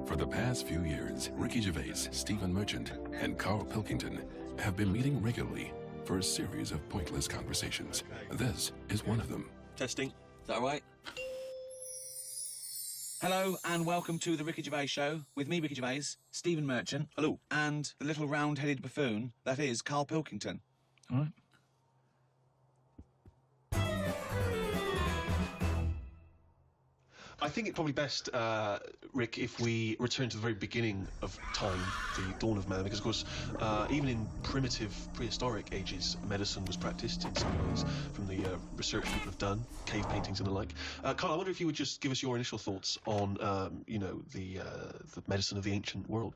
For the past few years, Riki Gervais, Stiven Merchant, and Karl Pilkington have been meeting regularly for a series of pointless conversations. This is one of them. Testing. Is that all right? Hello and welcome to the Riki Gervais Show with me, Riki Gervais, Stiven Merchant. Hello. And the little round-headed buffoon that is Karl Pilkington. All right. I think it's probably best, Rick, if we return to the very beginning of time, the dawn of man, because, of course, even in primitive, prehistoric ages, medicine was practiced in some ways, from the research people have done, cave paintings and the like. Carl, I wonder if you would just give us your initial thoughts on, you know, the medicine of the ancient world.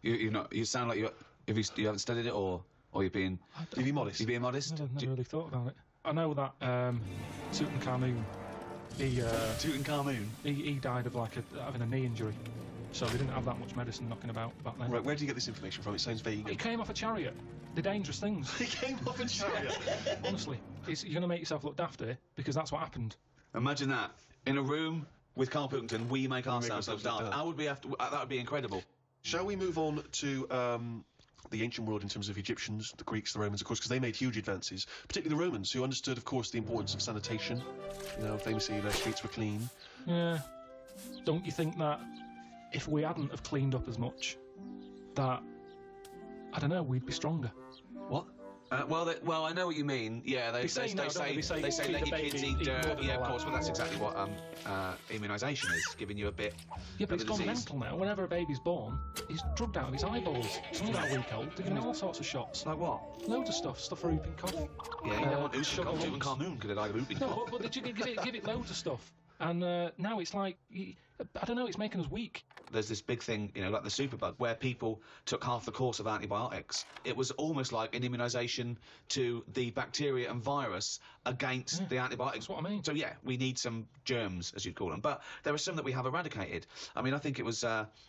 You sound like you haven't studied it, or you're being... You're being modest. You're being modest? I've never really thought about it. I know that Tutankhamun, he died of having a knee injury, so they didn't have that much medicine knocking about back then. Right, where do you get this information from? It sounds vague. He came off a chariot. They're dangerous things. He came off a chariot? Honestly, you're going to make yourself look daft here, because that's what happened. Imagine that. In a room with Karl Pilkington, we make ourselves look daft. That would be incredible. Shall we move on to the ancient world in terms of Egyptians, the Greeks, the Romans, of course, because they made huge advances, particularly the Romans, who understood, of course, the importance of sanitation. You know, famously, their streets were clean. Yeah. Don't you think that if we hadn't have cleaned up as much, that, I don't know, we'd be stronger? What? Well, I know what you mean. Yeah, they say let your kids eat dirt. Yeah, of course, but that's exactly what immunisation is, giving you a bit. Yeah, but it's gone mental now. Whenever a baby's born, he's drugged out of his eyeballs. Someone's got a week old. They're giving all sorts of shots. Like what? Loads of stuff for whooping cough. Yeah, you don't want Tutankhamun could have died of whooping cough. No, but did you give it loads of stuff? And now it's like, I don't know, it's making us weak. There's this big thing, you know, like the superbug, where people took half the course of antibiotics. It was almost like an immunisation to the bacteria and virus against the antibiotics. That's what I mean. So yeah, we need some germs, as you'd call them. But there are some that we have eradicated. I mean, I think it was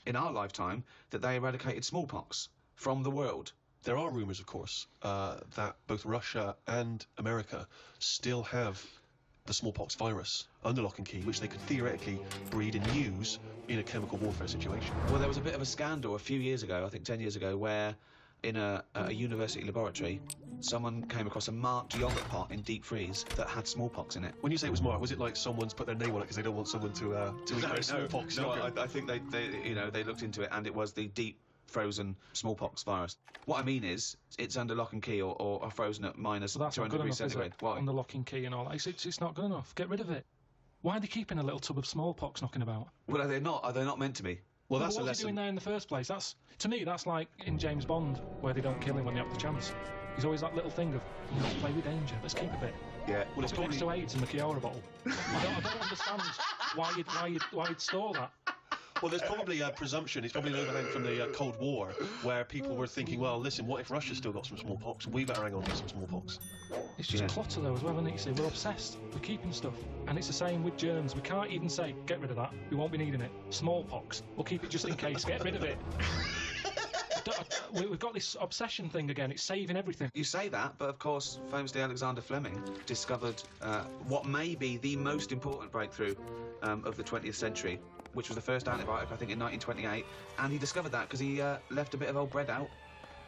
in our lifetime that they eradicated smallpox from the world. There are rumours, of course, that both Russia and America still have the smallpox virus under lock and key, which they could theoretically breed and use in a chemical warfare situation. Well, there was a bit of a scandal a few years ago, I think 10 years ago, where in a university laboratory, someone came across a marked yoghurt pot in deep freeze that had smallpox in it. When you say it was marked, was it like someone's put their name on it because they don't want someone to eat their smallpox? No, I think they looked into it and it was the deep frozen smallpox virus. What I mean is, it's under lock and key or frozen at minus 200 degrees centigrade. Why? Under lock and key and all that. It's not good enough. Get rid of it. Why are they keeping a little tub of smallpox knocking about? Well, are they not meant to be? Well, that's a lesson. What's he doing there in the first place? To me, that's like in James Bond, where they don't kill him when they have the chance. He's always that little thing of, let's play with danger, let's keep a bit. Yeah, well, it's probably... next to AIDS in the Chiora bottle. I don't understand why you'd store that. Well, there's probably a presumption, it's probably an overhang from the Cold War, where people were thinking, well, listen, what if Russia's still got some smallpox? We better hang on to some smallpox. It's just clutter, though, as well, isn't it? You see, we're obsessed. We're keeping stuff. And it's the same with germs. We can't even say, get rid of that. We won't be needing it. Smallpox. We'll keep it just in case. Get rid of it. We've got this obsession thing again. It's saving everything. You say that, but of course, famously Alexander Fleming discovered what may be the most important breakthrough of the 20th century, which was the first antibiotic, I think, in 1928. And he discovered that because he left a bit of old bread out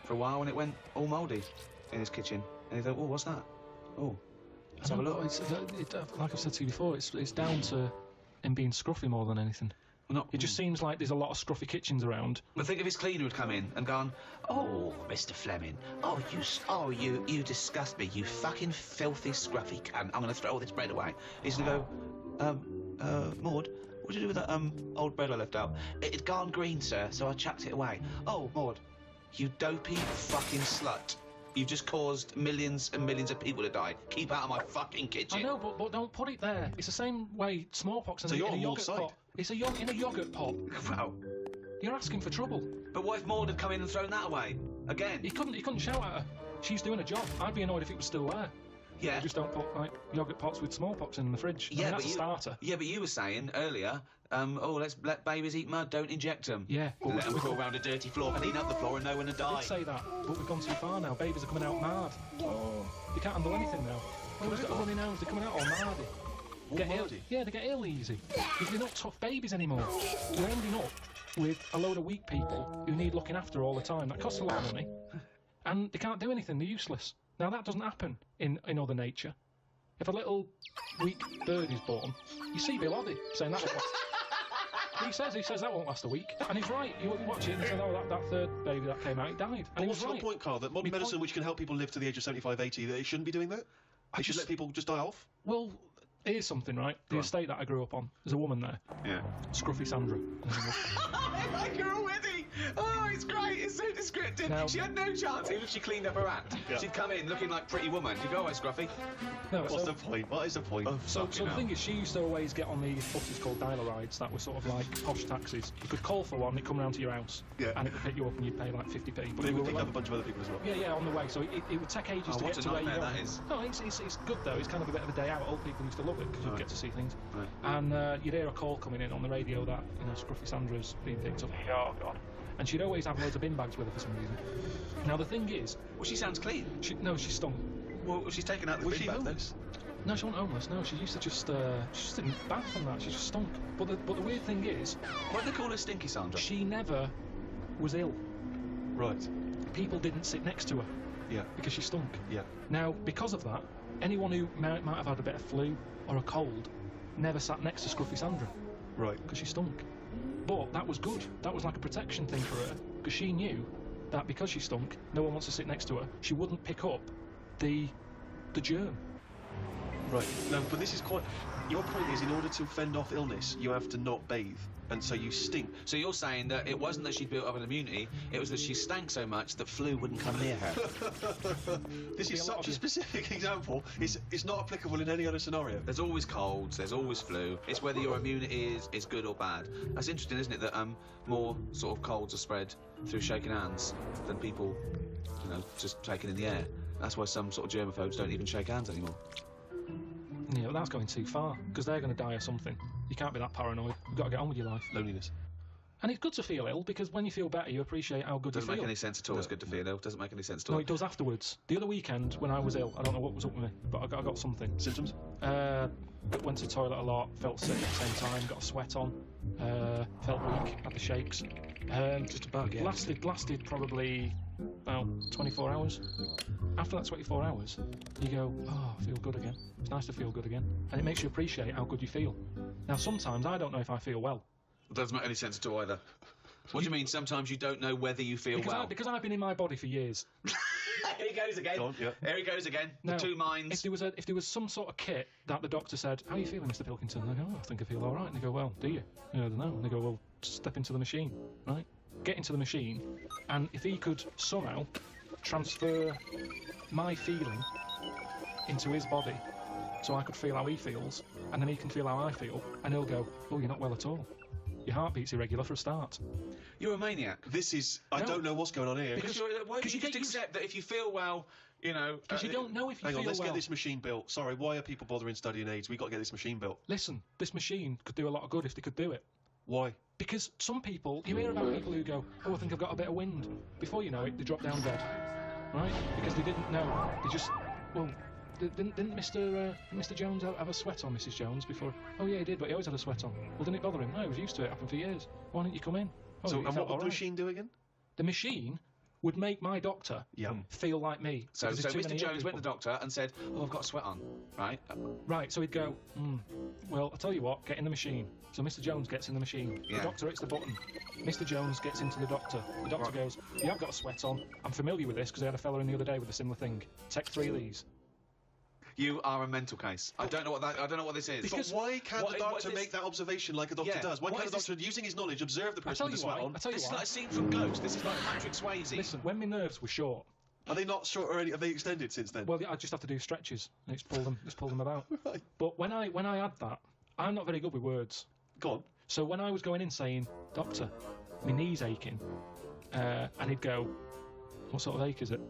for a while and it went all mouldy in his kitchen. And he thought, oh, what's that? Oh, let's have a look. Like I've said to you before, it's down to him being scruffy more than anything. It just seems like there's a lot of scruffy kitchens around. But think if his cleaner had come in and gone, oh, Mr. Fleming, you disgust me, you fucking filthy scruffy cunt, I'm gonna throw all this bread away. He's gonna go, Maud, what did you do with that, old bread I left out? It'd gone green, sir, so I chucked it away. Oh, Maud, you dopey fucking slut. You've just caused millions and millions of people to die. Keep out of my fucking kitchen. I know, but don't put it there. It's the same way smallpox in a yoghurt pot. It's in a yoghurt pot. Wow. You're asking for trouble. But what if Maud had come in and thrown that away? Again? He couldn't shout at her. She's doing a job. I'd be annoyed if it was still there. Yeah. They just don't put, like, yoghurt pots with smallpox in the fridge. I mean, that's a starter. Yeah, but you were saying earlier, let's let babies eat mud, don't inject them. Yeah. Let them crawl around a dirty floor, clean up the floor and know when to I die. did say that, but we've gone too far now. Babies are coming out mad. Oh. You can't handle anything now. Oh, he's got a runny nose. They're coming out all mardy. Get ill. Yeah, they get ill easy. Because they're not tough babies anymore. You're ending up with a load of weak people who need looking after all the time. That costs a lot of money. And they can't do anything. They're useless. Now, that doesn't happen in other nature. If a little weak bird is born, you see Bill Oddie saying that won't last. He says that won't last a week. And he's right. You watch it and he says, oh, that third baby that came out, he died. And what's your point, Carl? That modern medicine, which can help people live to the age of 75, 80, that it shouldn't be doing that? They should let people just die off? Well, here's something, right? The estate that I grew up on, there's a woman there. Yeah. Scruffy Sandra. I like her already. Oh, it's great. It's so descriptive. Now, she had no chance, even if she cleaned up her act. Yeah. She'd come in looking like Pretty Woman. She'd go, oh, Scruffy. No, What's the point? What is the point? So the thing is, she used to always get on these buses called dialer rides that were sort of like posh taxis. You could call for one, it'd come round to your house, and it would pick you up and you'd pay like 50p. But they would pick up a bunch of other people as well. Yeah, on the way. So it would take ages to get to where you go. That is. No, it's good though. It's kind of a bit of a day out. Old people used to love it because you'd get to see things. Right. And you'd hear a call coming in on the radio that, Scruffy Sandra's being picked up. Oh, God. And she'd always have loads of bin bags with her for some reason. Now, the thing is... Well, she sounds clean. No, she stunk. Well, she's taken out the bin bag, though. No, she wasn't homeless. No, she used to just didn't bath and that. She just stunk. But the weird thing is... Why do they call her Stinky Sandra? She never was ill. Right. People didn't sit next to her. Yeah. Because she stunk. Yeah. Now, because of that, anyone who might have had a bit of flu or a cold never sat next to Scruffy Sandra. Right. Because she stunk. But that was good. That was like a protection thing for her. Because she knew that because she stunk, no one wants to sit next to her, she wouldn't pick up the germ. Right. No, but this is quite... Your point is, in order to fend off illness, you have to not bathe. And so you stink. So you're saying that it wasn't that she built up an immunity, it was that she stank so much that flu wouldn't come near her. This is such a specific example. It's not applicable in any other scenario. There's always colds, there's always flu. It's whether your immunity is good or bad. That's interesting, isn't it, that more sort of colds are spread through shaking hands than people, just taking in the air. That's why some sort of germaphobes don't even shake hands anymore. Yeah, but that's going too far, because they're going to die of something. You can't be that paranoid. You've got to get on with your life. Loneliness. And it's good to feel ill, because when you feel better, you appreciate how good you feel. Doesn't make any sense at all. It's good to feel ill. Doesn't make any sense at all. No, it does afterwards. The other weekend, when I was ill, I don't know what was up with me, but I got something. Symptoms? Went to the toilet a lot, felt sick at the same time, got a sweat on, felt weak, had the shakes. Just a bug, yeah. Lasted probably about 24 hours. After that 24 hours, you go, oh, I feel good again. It's nice to feel good again. And it makes you appreciate how good you feel. Now, sometimes I don't know if I feel well. It doesn't make any sense at all either. What do you mean, sometimes you don't know whether you feel well? Because I've been in my body for years. Here he goes again. Yeah. Here he goes again. Now, the two minds. If there was some sort of kit that the doctor said, how are you feeling, Mr. Pilkington? And I go, oh, I think I feel all right. And they go, well, do you? I don't know. And they go, well, step into the machine, right? Get into the machine, and if he could somehow transfer my feeling into his body so I could feel how he feels, and then he can feel how I feel, and he'll go, oh, you're not well at all. Your heartbeat's irregular for a start. You're a maniac. This is... I don't know what's going on here. Because why don't you just accept that if you feel well, Because you don't know if you feel well. Hang on, let's get this machine built. Sorry, why are people bothering studying AIDS? We've got to get this machine built. Listen, this machine could do a lot of good if they could do it. Why? Because some people, you hear about people who go, oh, I think I've got a bit of wind. Before you know it, they drop down dead. Right? Because they didn't know. They just, well, didn't Mr. Jones have a sweat on, Mrs. Jones, before? Oh, yeah, he did, but he always had a sweat on. Well, didn't it bother him? No, he was used to it. It happened for years. Why didn't you come in? Oh, so, and what would the machine do again? The machine would make my doctor feel like me. So Mr. Jones went to the doctor and said, oh, I've got a sweat on, right? Right, so he'd go, well, I'll tell you what, get in the machine. So Mr. Jones gets in the machine. Yeah. The doctor hits the button. Mr. Jones gets into the doctor. The doctor goes, yeah, I've got a sweat on. I'm familiar with this because I had a fella in the other day with a similar thing. Take 3 of these. You are a mental case. I don't know what this is. Because why can't the doctor make that observation like a doctor does? Why can't the doctor, using his knowledge, observe the person with the sweat on? I tell you This is why. like a scene from Ghost. This is like Patrick Swayze. Listen, when my nerves were short... Are they not short already? Have they extended since then? Well, I just have to do stretches and just pull them about. Right. But when I had that, I'm not very good with words. Go on. So when I was going in saying, Doctor, my knee's aching, and he'd go, what sort of ache is it?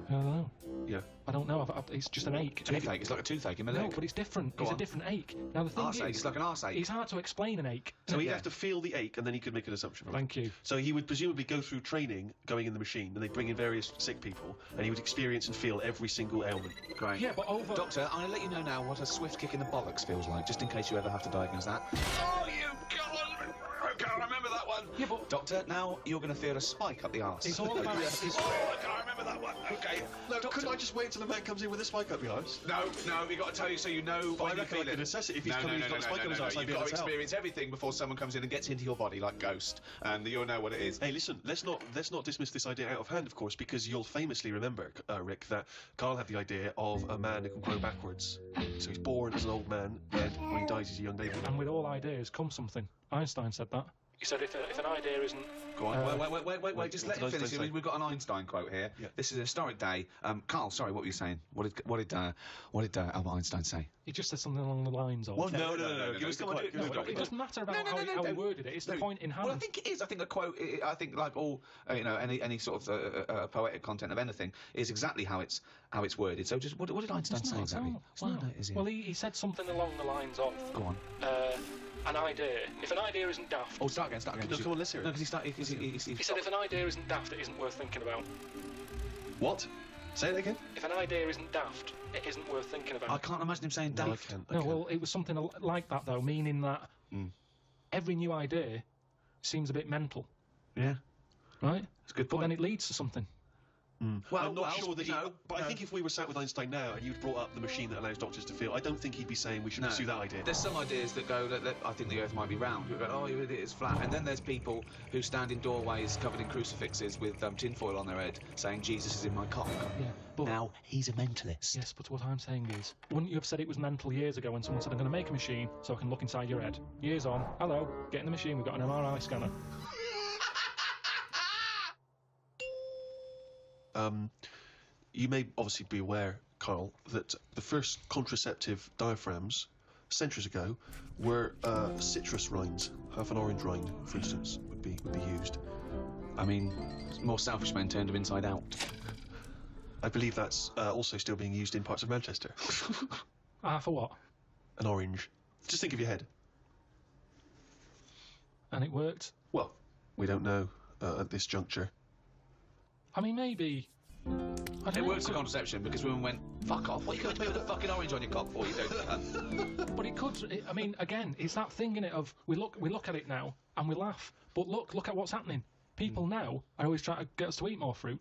I don't know. Yeah. I don't know. It's just an ache. Toothache. It's like a toothache in my leg. No, but it's different. It's a different ache. Now the thing Arse ache. is, It's like an arse ache. it's hard to explain an ache. So he'd have to feel the ache, and then he could make an assumption. Thank you. So he would presumably go through training, going in the machine, and they'd bring in various sick people, and he would experience and feel every single ailment. Great. Yeah, but over... Doctor, I'm gonna let you know now what a swift kick in the bollocks feels like, just in case you ever have to diagnose that. Oh, you God! I can't remember that one. Yeah, but... Doctor, now you're gonna feel a spike up the arse. It's all about... Oh, I can't remember that one. Okay. No, Doctor... couldn't I just wait until the man comes in with a spike up your arse? No, we got to tell you so you know But when I you reckon feel I it. could assess it if he's coming, he's got a spike up his arse. I'd be You've able got to to tell. experience everything before someone comes in and gets into your body like Ghost, and you'll know what it is. Hey, listen, let's not dismiss this idea out of hand, of course, because you'll famously remember, Rick, that Carl had the idea of a man who can grow backwards. So he's born as an old man, and when he dies, he's a young baby. And with all ideas comes something. Einstein said that. He said if an idea isn't... Go on, wait, just let him finish. We've got an Einstein quote here. Yeah. This is a historic day. Carl, sorry, what were you saying? What did Albert Einstein say? He just said something along the lines of... Well, no. Give us the quote. It doesn't matter about how he worded it. It's the point in hand. Well, I think it is. I think the quote. I think like all any sort of poetic content of anything is exactly how it's worded. So just what did Einstein say exactly? Well, he said something along the lines of... Go on. An idea. If an idea isn't daft... Oh, start again. No, come on, let's hear it. No, because he said if an idea isn't daft, it isn't worth thinking about. What? Say it again. If an idea isn't daft, it isn't worth thinking about. I can't imagine him saying No, daft. I can't. Well, it was something like that, though, meaning that every new idea seems a bit mental, Yeah, right? that's a good But point. then it leads to something. Well, I'm not sure that he... no, But I think if we were sat with Einstein now and you'd brought up the machine that allows doctors to feel, I don't think he'd be saying we should pursue that idea. There's some ideas that go that I think the Earth might be round. Who go, oh, it is flat. And then there's people who stand in doorways covered in crucifixes with tinfoil on their head, saying Jesus is in my cock. Yeah, but... Now he's a mentalist. Yes, but what I'm saying is, wouldn't you have said it was mental years ago when someone said, I'm going to make a machine so I can look inside your head? Years on, hello, get in the machine, we've got an MRI scanner. You may obviously be aware, Carl, that the first contraceptive diaphragms, centuries ago, were citrus rinds. Half an orange rind, for instance, would be used. I mean, more selfish men turned them inside out. I believe that's also still being used in parts of Manchester. For what? An orange. Just think of your head. And it worked? Well, we don't know at this juncture. I mean, maybe... It works for contraception because women went, fuck off, what are you going to do with a fucking orange on your cock for, you don't? But it could... I mean, again, it's that thing, innit, of we look at it now and we laugh, but look at what's happening. People now are always trying to get us to eat more fruit.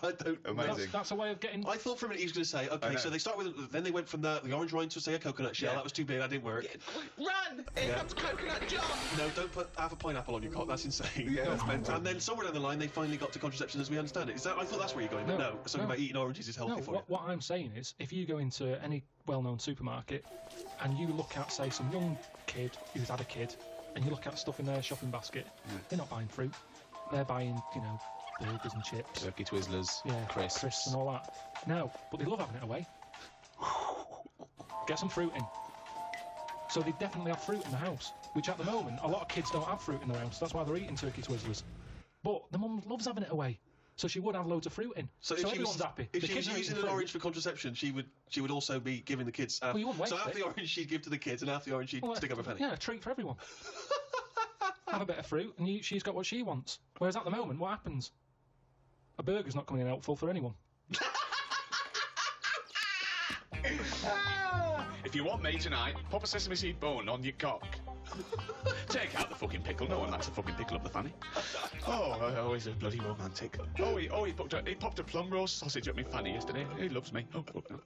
I don't... Amazing. That's a way of getting... I thought for a minute he was going to say, okay, so they start with... Then they went from the orange rind to, say, a coconut shell. Yeah. That was too big, that didn't work. Run! Here comes Coconut John! No, don't put half a pineapple on your cock, that's insane. Yeah, that's mental. And then somewhere down the line, they finally got to contraception as we understand it. I thought that's where you're going, but no. Something about eating oranges is healthy for you. What I'm saying is, if you go into any well-known supermarket and you look at, say, some young kid who's had a kid, and you look at stuff in their shopping basket, they're not buying fruit. They're buying, burgers and chips. Turkey Twizzlers, Yeah, crisps. and all that. No, but they love having it away. Get some fruit in. So they definitely have fruit in the house, which at the moment, a lot of kids don't have fruit in their house. That's why they're eating Turkey Twizzlers. But the mum loves having it away. So she would have loads of fruit in. So if everyone's happy. If The she was kids are using eating an fruit. orange for contraception, she would also be giving the kids... Well, you wouldn't so waste half it. the orange she'd give to the kids and half the orange she'd stick up her fanny. Yeah, a treat for everyone. Have a bit of fruit, and she's got what she wants. Whereas at the moment, what happens? A burger's not coming in helpful for anyone. If you want me tonight, pop a sesame seed bone on your cock. Take out the fucking pickle. No one likes a fucking pickle up the fanny. Oh, he's a bloody romantic. He popped a plum roast sausage up my fanny yesterday. He loves me. Oh, no.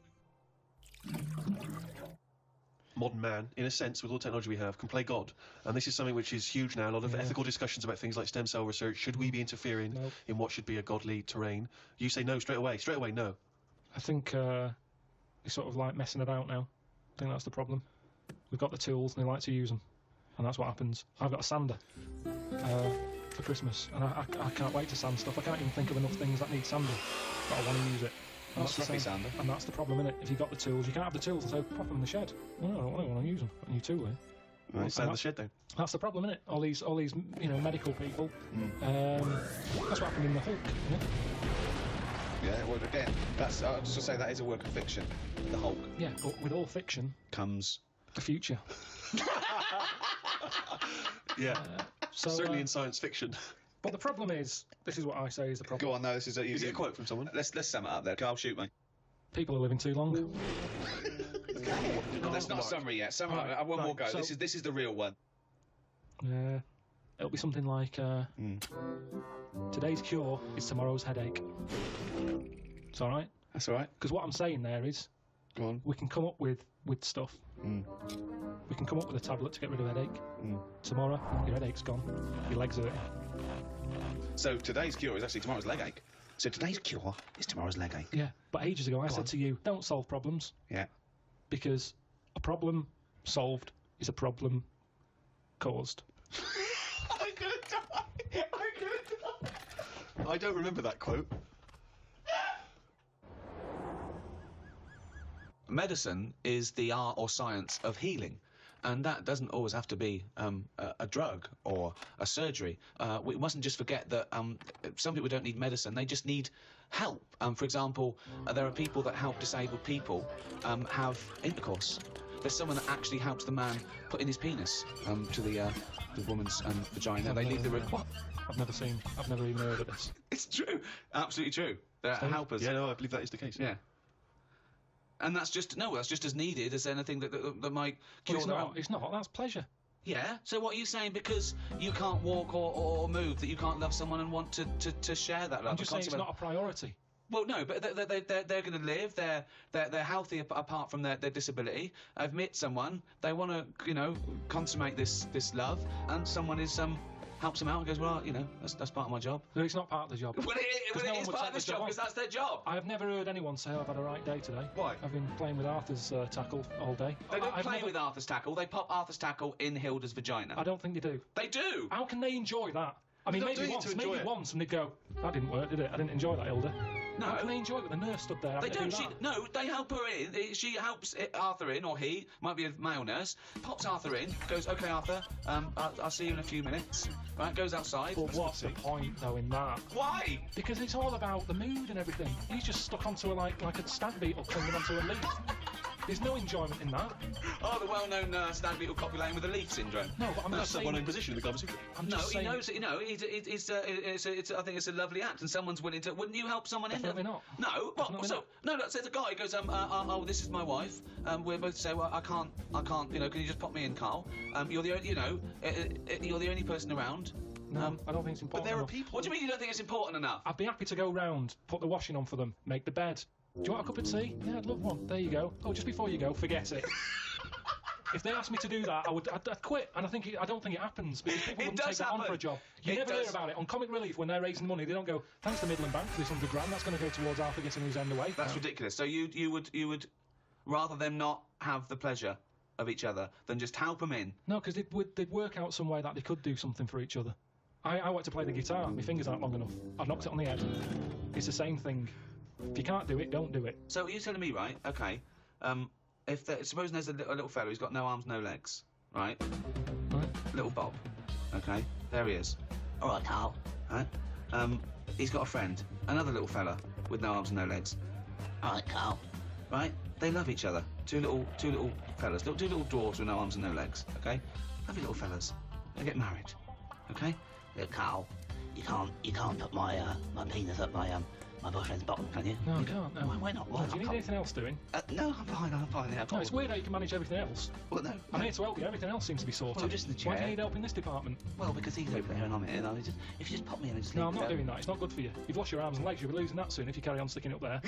Modern man, in a sense, with all the technology we have, can play God. And this is something which is huge now. A lot of ethical discussions about things like stem cell research. Should we be interfering in what should be a godly terrain? You say no straight away. Straight away, no. I think he's sort of like messing about now. I think that's the problem. We've got the tools and they like to use them. And that's what happens. I've got a sander for Christmas. And I can't wait to sand stuff. I can't even think of enough things that need sanding. But I want to use it. And that's the scruffy same. sander. And that's the problem, innit? If you've got the tools, you can't have the tools, so pop them in the shed. Well, I don't want to use them. Got a new tool here. Right, sand the shed down. That's the problem, innit? All these medical people. That's what happened in the Hulk, innit? Yeah, well, again, that's, I was just say that is a work of fiction, the Hulk. Yeah, but with all fiction Comes... the future. Yeah, So, certainly in science fiction. But the problem is, this is what I say is the problem. Go on, no, this is a... Is it a quote from someone? Let's sum it up there. Carl, shoot me. People are living too long. That's not a summary yet. Right, one more right, go. so- This is the real one. Yeah. It'll be something like, today's cure is tomorrow's headache. It's all right? That's all right. Because what I'm saying there is, Go on. we can come up with stuff. We can come up with a tablet to get rid of headache. Tomorrow, your headache's gone. Your legs hurt. So today's cure is actually tomorrow's leg ache. So today's cure is tomorrow's leg ache. Yeah. But ages ago, I said to you, don't solve problems. Yeah. Because a problem solved is a problem caused. I'm gonna die. I'm gonna die. I don't remember that quote. Medicine is the art or science of healing. And that doesn't always have to be a drug or a surgery. We mustn't just forget that some people don't need medicine, they just need help. For example, there are people that help disabled people have intercourse. There's someone that actually helps the man put in his penis to the woman's vagina. They leave the room. What? I've never even heard of this. It's true. Absolutely true. They're helpers. Yeah, no, I believe that is the case. Yeah. And that's just as needed as anything that might cure It's not. That's pleasure. Yeah. So what are you saying? Because you can't walk or move, that you can't love someone and want to share that love? I'm just saying it's not a priority. Well, no, but they're going to live. They're healthy apart from their disability. I've met someone. They want to consummate this love, and someone helps them out and goes, well, that's part of my job. No, it's not part of the job. Well, it is part of this job because that's their job. I have never heard anyone say I've had a right day today. Why? I've been playing with Arthur's tackle all day. They don't I've play never- with Arthur's tackle. They pop Arthur's tackle in Hilda's vagina. I don't think they do. They do. How can they enjoy that? I mean, They're not maybe doing it to once, enjoy it. and they'd go, that didn't work, did it? I didn't enjoy that, Hilda. No. How can they enjoy it? The nurse stood there. They having to don't. do that? They help her in. She helps Arthur in, or he might be a male nurse. Pops Arthur in. Goes, okay, Arthur. I'll see you in a few minutes. Right. Goes outside. But what's the point, though, in that? Why? Because it's all about the mood and everything. He's just stuck onto like a stag beetle clinging onto a leaf. There's no enjoyment in that. Oh, the well-known stag beetle copulating with a leaf syndrome. No, but I'm That's just the saying... one in position in the Glove Secret. I'm No, just he saying, knows. I think it's a lovely act, and someone's willing to. Wouldn't you help someone Definitely in? not. No. What? Definitely So not. no. Look, says a guy goes. Oh, this is my wife. We're both say, well, I can't. Can you just pop me in, Carl? You're the only. You're the only person around. No, I don't think it's important But there are enough. people... What do you mean you don't think it's important enough? I'd be happy to go round, put the washing on for them, make the bed. Do you want a cup of tea? Yeah, I'd love one. There you go. Oh, just before you go, forget it. If they asked me to do that, I'd quit. And I don't think it happens because people It wouldn't does take it on happen. for a job. You It never does. hear about it on Comic Relief when they're raising money. They don't go, thanks to Midland Bank for this £100 that's going to go towards Arthur getting his end away. That's No. ridiculous. So you would rather them not have the pleasure of each other than just help them in. No, because they'd work out some way that they could do something for each other. I want to play the guitar. My fingers aren't long enough. I've knocked it on the head. It's the same thing. If you can't do it, don't do it. So you're telling me, right? Okay. Suppose there's a little fellow who's got no arms, no legs, right? Right? Little Bob. Okay. There he is. All right, Carl. Right. He's got a friend, another little fella with no arms and no legs. All right, Carl. Right. They love each other. Two little fellas. Two little dwarves with no arms and no legs. Okay. Lovely little fellas. They get married. Okay. Look, Carl, you can't put my penis up my boyfriend's bottom, can you? No, I can't. No. Why not? No, do you need anything else doing? No, I'm fine. Yeah, No, it's weird how you can manage everything else. Well, no. I'm here to help you. Everything else seems to be sorted. Well, just in the Why do chair. you need help in this department? Well, because he's over there and I'm here, and if you just pop me in and just No, leave I'm me not there. doing that. It's not good for you. You've lost your arms and legs. You'll be losing that soon if you carry on sticking it up there.